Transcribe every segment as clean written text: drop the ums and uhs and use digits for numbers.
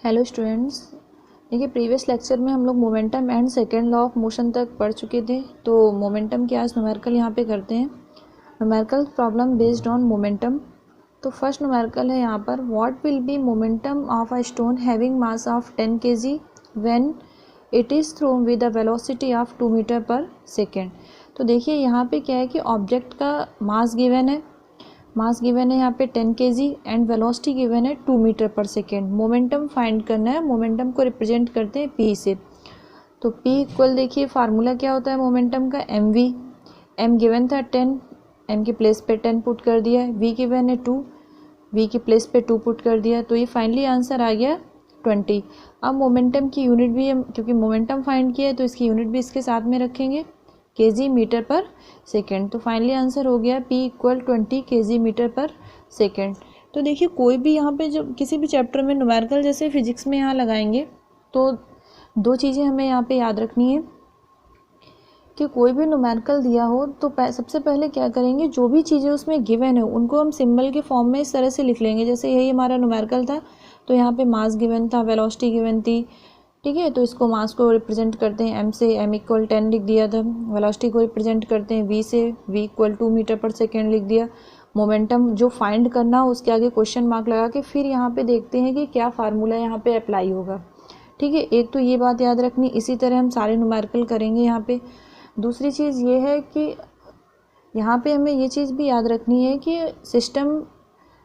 Hello students. देखिए previous lecture में हम लोग momentum and second law of motion तक पढ़ चुके थे। तो मोमेंटम के आज न्यूमेरिकल यहाँ पे करते हैं। Numerical problem based on momentum. तो फर्स्ट न्यूमेरिकल है यहाँ पर, what will be momentum of a stone having mass of 10 kg when it is thrown with a velocity of 2 metre per second. तो देखिए यहाँ पे क्या है कि ऑब्जेक्ट का मास गिवन है, यहाँ पे 10 kg एंड वेलोसिटी गिवन है 2 metre per second. Momentum find करना है, मोमेंटम को रिप्रेजेंट करते हैं p से। तो p इक्वल, देखिए फार्मूला क्या होता है मोमेंटम का, mv। m गिवन था 10, m के प्लेस पे 10 पुट कर दिया, v गिवन है 2, v के प्लेस पे 2 पुट कर दिया, तो ये फाइनली आंसर आ गया 20। अब मोमेंटम की यूनिट भी हम, क्योंकि मोमेंटम फाइंड किया है तो इसकी यूनिट भी इसके साथ में रखेंगे, kg मीटर पर सेकेंड। तो फाइनली आंसर हो गया p equal 20 kg metre per second. तो देखिए कोई भी यहाँ पे जब किसी भी चैप्टर में न्यूमेरिकल जैसे फिजिक्स में यहाँ लगाएंगे तो दो चीज़ें हमें यहाँ पे याद रखनी है कि कोई भी न्यूमेरिकल दिया हो तो सबसे पहले क्या करेंगे, जो भी चीज़ें उसमें गिवन है उनको हम सिंबल के फॉर्म में इस तरह से लिख लेंगे। जैसे यही हमारा न्यूमेरिकल था तो यहाँ पे मास गिवन था, वेलोसिटी गिवन थी, ठीक है। तो इसको मास को रिप्रेजेंट करते हैं m से, m इक्वल 10 लिख दिया था। वेलोसिटी को रिप्रेजेंट करते हैं v से, v equal 2 metre per second लिख दिया। मोमेंटम जो फाइंड करना हो उसके आगे क्वेश्चन मार्क लगा के फिर यहाँ पे देखते हैं कि क्या फार्मूला यहाँ पे अप्लाई होगा, ठीक है। एक तो ये बात याद रखनी, इसी तरह हम सारे न्यूमेरिकल करेंगे यहाँ पे। दूसरी चीज़ ये है कि यहाँ पे हमें ये चीज़ भी याद रखनी है कि सिस्टम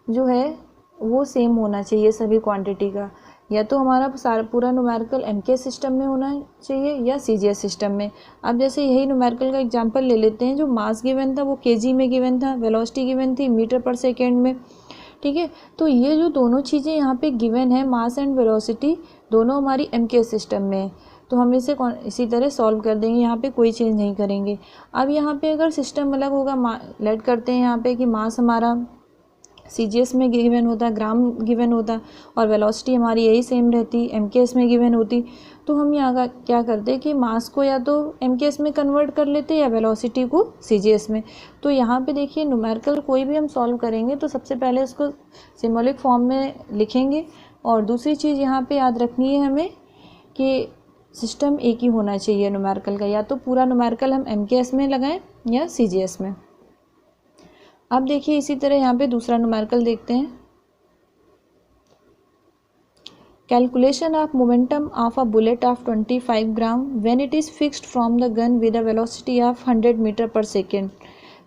जो है वो सेम होना चाहिए सभी क्वांटिटी का। या तो हमारा सारा पूरा न्यूमेरिकल MK सिस्टम में होना चाहिए या CGS सिस्टम में। अब जैसे यही न्यूमेरिकल का एग्जांपल ले लेते हैं, जो मास गिवन था वो kg में गिवन था, वेलोसिटी गिवन थी मीटर पर सेकेंड में, ठीक है। तो ये जो दोनों चीज़ें यहाँ पे गिवन है, मास एंड वेलोसिटी, दोनों हमारी MK सिस्टम में है। तो हम इसे इसी तरह सॉल्व कर देंगे, यहाँ पे कोई चेंज नहीं करेंगे। अब यहाँ पे अगर सिस्टम अलग होगा, लेट करते हैं यहाँ पे कि मास हमारा CGS में गिवन होता, ग्राम गिवन होता, और वेलोसिटी हमारी यही सेम रहती, MKS में गिवन होती, तो हम यहाँ का क्या करते कि मास को या तो MKS में कन्वर्ट कर लेते या वेलोसिटी को CGS में। तो यहाँ पे देखिए न्यूमेरिकल कोई भी हम सॉल्व करेंगे तो सबसे पहले उसको सिंबॉलिक फॉर्म में लिखेंगे। और दूसरी चीज़ यहाँ पे याद रखनी है हमें कि सिस्टम एक ही होना चाहिए न्यूमेरिकल का, या तो पूरा न्यूमेरिकल हम MKS में लगाएं या CGS में। अब देखिए इसी तरह यहाँ पे दूसरा न्यूमेरिकल देखते हैं। Calculation of momentum of a bullet of 25 gram when it is fixed from the gun with a velocity of 100 metre per second.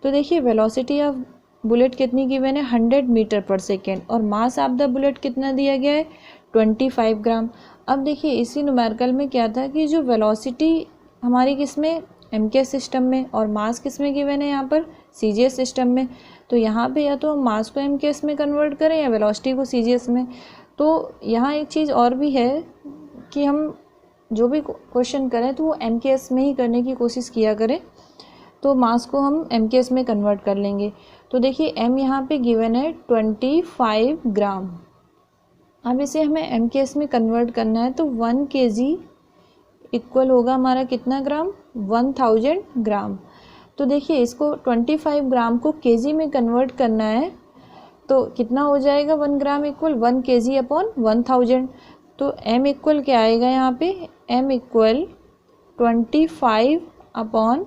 तो देखिए वेलोसिटी ऑफ बुलेट कितनी गिवन है, 100 मीटर पर सेकेंड, और मास ऑफ द बुलेट कितना दिया गया है, 25 ग्राम। अब देखिए इसी न्यूमेरिकल में क्या था कि जो वेलोसिटी हमारी किस में, MK सिस्टम में, और मास किस में गिवन है यहाँ पर, CGS सिस्टम में। तो यहाँ पे या तो हम मास को MKS में कन्वर्ट करें या वेलोसिटी को CGS में। तो यहाँ एक चीज़ और भी है कि हम जो भी क्वेश्चन करें तो वो MKS में ही करने की कोशिश किया करें। तो मास को हम MKS में कन्वर्ट कर लेंगे। तो देखिए m यहाँ पे गिवन है 25 ग्राम। अब इसे हमें MKS में कन्वर्ट करना है तो 1 kg इक्वल होगा हमारा कितना ग्राम, 1000 ग्राम। तो देखिए इसको 25 ग्राम को kg में कन्वर्ट करना है तो कितना हो जाएगा, 1 ग्राम इक्वल 1 kg अपॉन 1000। तो m इक्वल क्या आएगा यहाँ पे, m इक्वल 25 अपॉन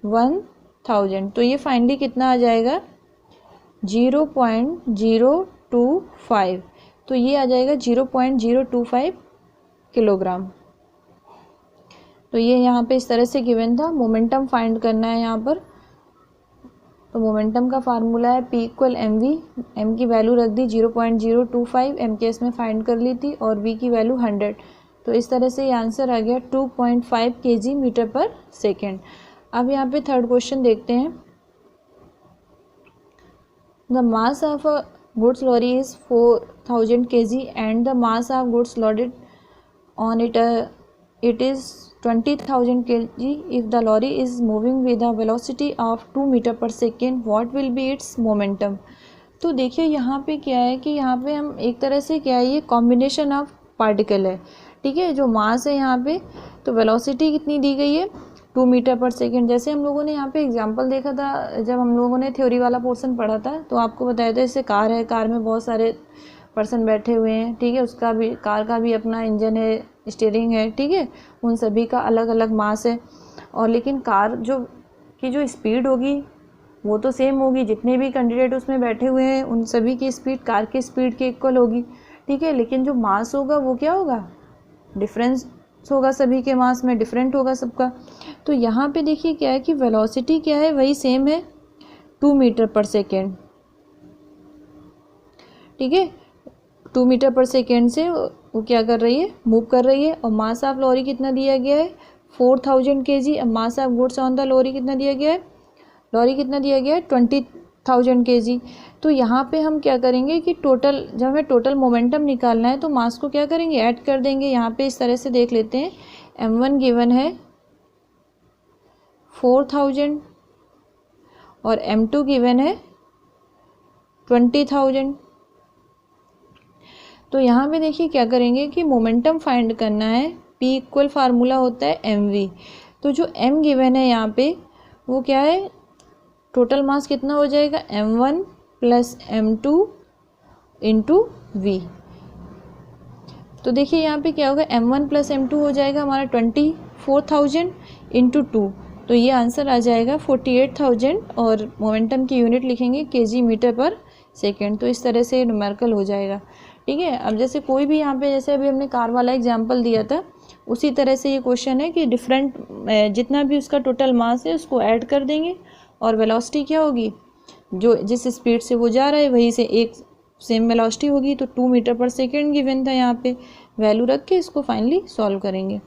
1000। तो ये फाइनली कितना आ जाएगा, 0.025। तो ये आ जाएगा 0.025 किलोग्राम। तो ये यहाँ पे इस तरह से गिवन था। मोमेंटम फाइंड करना है यहाँ पर। तो मोमेंटम का फार्मूला है P इक्वल mv, m की वैल्यू रख दी 0.025, MKS में फाइंड कर ली थी, और v की वैल्यू 100। तो इस तरह से ये आंसर आ गया 2.5 kg मीटर पर सेकेंड। अब यहाँ पे थर्ड क्वेश्चन देखते हैं। The mass of a goods lorry is 4000 kg and the mass of goods loaded on it is 20,000 kg. If the lorry is moving with a velocity of 2 meter per second, what will be its momentum? तो देखिए यहाँ पे क्या है कि यहाँ पे हम एक तरह से क्या है, ये कॉम्बिनेशन ऑफ पार्टिकल है, ठीक है। जो मास है यहाँ पे, तो वेलोसिटी कितनी दी गई है, 2 मीटर पर सेकेंड। जैसे हम लोगों ने यहाँ पे एग्जांपल देखा था, जब हम लोगों ने थ्योरी वाला पोर्शन पढ़ा था तो आपको बताया था, जैसे कार है, कार में बहुत सारे पर्सन बैठे हुए हैं, ठीक है, उसका भी, कार का भी अपना इंजन है, स्टीयरिंग है, ठीक है, उन सभी का अलग अलग मास है। और लेकिन कार जो स्पीड होगी वो तो सेम होगी, जितने भी कैंडिडेट उसमें बैठे हुए हैं उन सभी की स्पीड कार की स्पीड के इक्वल होगी, ठीक है, लेकिन जो मास होगा वो क्या होगा, डिफरेंस होगा, सभी के मास में डिफरेंट होगा सबका। तो यहाँ पे देखिए क्या है कि वेलोसिटी क्या है, वही सेम है 2 मीटर पर सेकेंड, ठीक है, 2 मीटर पर सेकेंड से वो क्या कर रही है, मूव कर रही है। और मास ऑफ लॉरी कितना दिया गया है, 4000 kg। अब mass of goods on the lorry कितना दिया गया है, लॉरी कितना दिया गया है 20,000 kg। तो यहाँ पे हम क्या करेंगे कि टोटल, जब हमें टोटल मोमेंटम निकालना है तो मास को क्या करेंगे, ऐड कर देंगे। यहाँ पे इस तरह से देख लेते हैं, m1 गिवन है 4000 और m2 गिवन है 20,000। तो यहाँ पे देखिए क्या करेंगे कि मोमेंटम फाइंड करना है, P इक्वल फार्मूला होता है mv। तो जो m गिवन है यहाँ पे वो क्या है, टोटल मास कितना हो जाएगा, m1 plus m2 into v। तो देखिए यहाँ पे क्या होगा, m1 प्लस m2 हो जाएगा हमारा 24,000 इंटू 2, तो ये आंसर आ जाएगा 48,000। और मोमेंटम की यूनिट लिखेंगे kg मीटर पर सेकेंड। तो इस तरह से न्यूमेरिकल हो जाएगा, ठीक है। अब जैसे कोई भी यहाँ पे, जैसे अभी हमने कार वाला एग्जाम्पल दिया था, उसी तरह से ये क्वेश्चन है कि डिफरेंट जितना भी उसका टोटल मास है उसको ऐड कर देंगे और वेलोसिटी क्या होगी, जो जिस स्पीड से वो जा रहा है वहीं से एक सेम वेलोसिटी होगी। तो 2 मीटर पर सेकेंड गिवन था, यहाँ पे वैल्यू रख के इसको फाइनली सॉल्व करेंगे।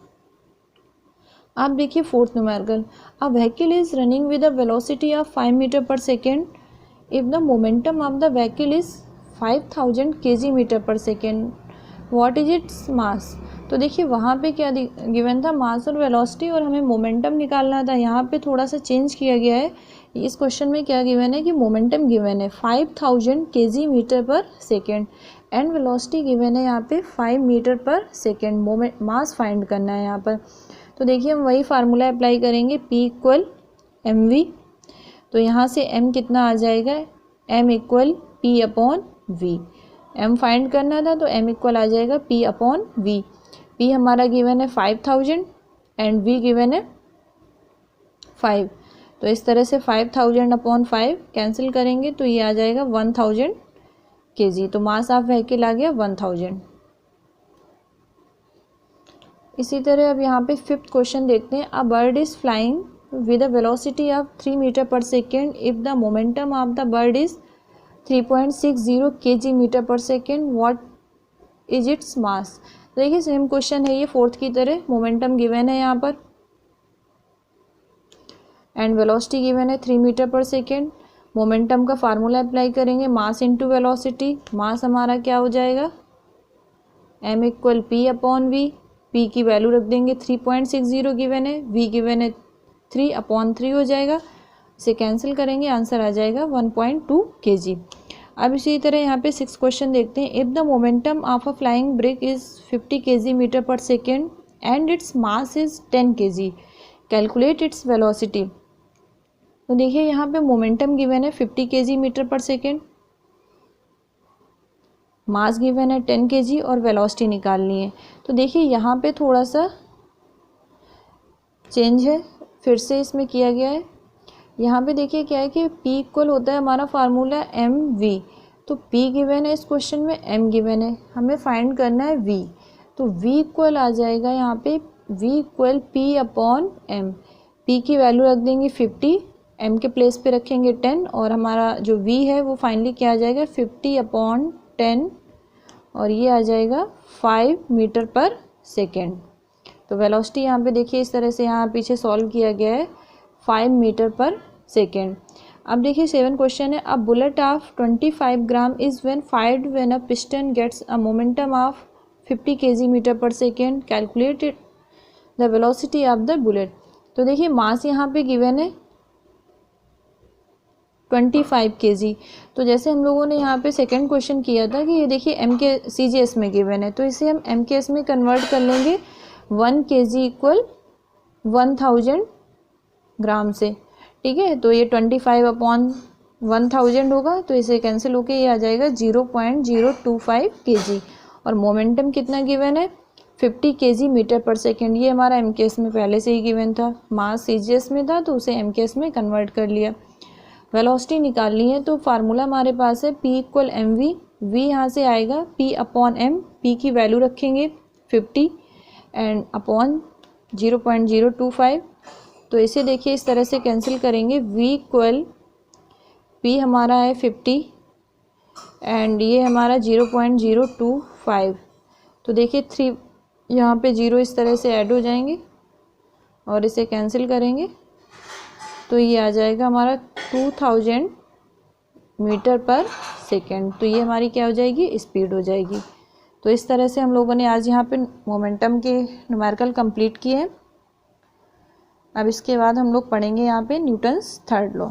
आप देखिए fourth numerical, a vehicle is running with a velocity of 5 metre per second if the momentum of the vehicle is 5000 kg metre per second, what is its mass. तो देखिए वहाँ पे क्या गिवन था, मास और वेलोसिटी, और हमें मोमेंटम निकालना था। यहाँ पे थोड़ा सा चेंज किया गया है, इस क्वेश्चन में क्या गिवन है कि मोमेंटम गिवन है 5000 kg metre per second and velocity given है यहाँ पे 5 metre per second. Mass find करना है यहाँ पर। तो देखिए हम वही फार्मूला अप्लाई करेंगे, P इक्वल mv। तो यहाँ से m कितना आ जाएगा, m equal P upon v। m find करना था तो m इक्वल आ जाएगा P अपॉन v। P हमारा गिवन है 5000 एंड v गिवन है 5। तो इस तरह से 5000 अपॉन 5 कैंसिल करेंगे तो ये आ जाएगा 1000 kg। तो मास ऑफ व्हीकल आ गया 1000। इसी तरह अब यहाँ पे फिफ्थ क्वेश्चन देखते हैं, a bird is flying with a velocity of 3 metre per second if the momentum of the bird is 3.60 kg metre per second, what is its mass. देखिए same question है ये फोर्थ की तरह, momentum given है यहाँ पर and velocity given है 3 metre per second. Momentum का फार्मूला अप्लाई करेंगे, मास इंटू वेलोसिटी। मास हमारा क्या हो जाएगा, m equal P upon v। P की वैल्यू रख देंगे 3.60 गिवन है, v गिवन है 3 अपॉन 3 हो जाएगा, इसे कैंसिल करेंगे आंसर आ जाएगा 1.2 kg। अब इसी तरह यहाँ पे 6 क्वेश्चन देखते हैं, if the momentum of a flying brick is 50 kg metre per second and its mass is 10 kg, calculate its velocity. तो देखिए यहाँ पे मोमेंटम गिवन है 50 kg metre per second, mass given है 10 kg और वेलोसिटी निकालनी है। तो देखिए यहाँ पे थोड़ा सा चेंज है, फिर से इसमें किया गया है। यहाँ पे देखिए क्या है कि P इक्वल होता है हमारा फार्मूला mv। तो P गिवन है इस क्वेश्चन में, m गिवन है, हमें फाइंड करना है v। तो v इक्वल आ जाएगा यहाँ पे v equal P upon m। P की वैल्यू रख देंगे 50, m के प्लेस पे रखेंगे 10 और हमारा जो v है वो फाइनली क्या आ जाएगा 50 अपॉन 10 और ये आ जाएगा 5 मीटर पर सेकेंड। तो वेलोसिटी यहाँ पे देखिए इस तरह से यहाँ पीछे सॉल्व किया गया है 5 मीटर पर सेकेंड। अब देखिए 7 क्वेश्चन है, a bullet of 25 gram is when fired when a piston gets a momentum of 50 kg metre per second, calculate the velocity of the bullet. तो देखिए मास यहाँ पे गिवन है 25 kg। तो जैसे हम लोगों ने यहाँ पे सेकेंड क्वेश्चन किया था कि ये देखिए m के CGS में गिवन है, तो इसे हम MKS में कन्वर्ट कर लेंगे। 1 kg इक्वल 1000 ग्राम से, ठीक है। तो ये 25 अपॉन 1000 होगा तो इसे कैंसिल होके ये आ जाएगा 0.025 kg। और मोमेंटम कितना गिवन है 50 kg मीटर पर सेकेंड। ये हमारा एमकेएस में पहले से ही गिवन था, मास सीजीएस में था तो उसे एमकेएस में कन्वर्ट कर लिया। वेलोसिटी निकालनी है तो फार्मूला हमारे पास है P इक्वल mv। v यहाँ से आएगा P अपॉन m, P की वैल्यू रखेंगे 50 एंड अपॉन 0.025। तो इसे देखिए इस तरह से कैंसिल करेंगे, v इक्वल P हमारा है 50 एंड ये हमारा 0.025। तो देखिए 3 यहाँ पे 0 इस तरह से ऐड हो जाएंगे और इसे कैंसिल करेंगे तो ये आ जाएगा हमारा 2000 मीटर पर सेकेंड। तो ये हमारी क्या हो जाएगी, स्पीड हो जाएगी। तो इस तरह से हम लोगों ने आज यहाँ पे मोमेंटम के न्यूमेरिकल कंप्लीट किए हैं। अब इसके बाद हम लोग पढ़ेंगे यहाँ पे न्यूटन्स थर्ड लॉ।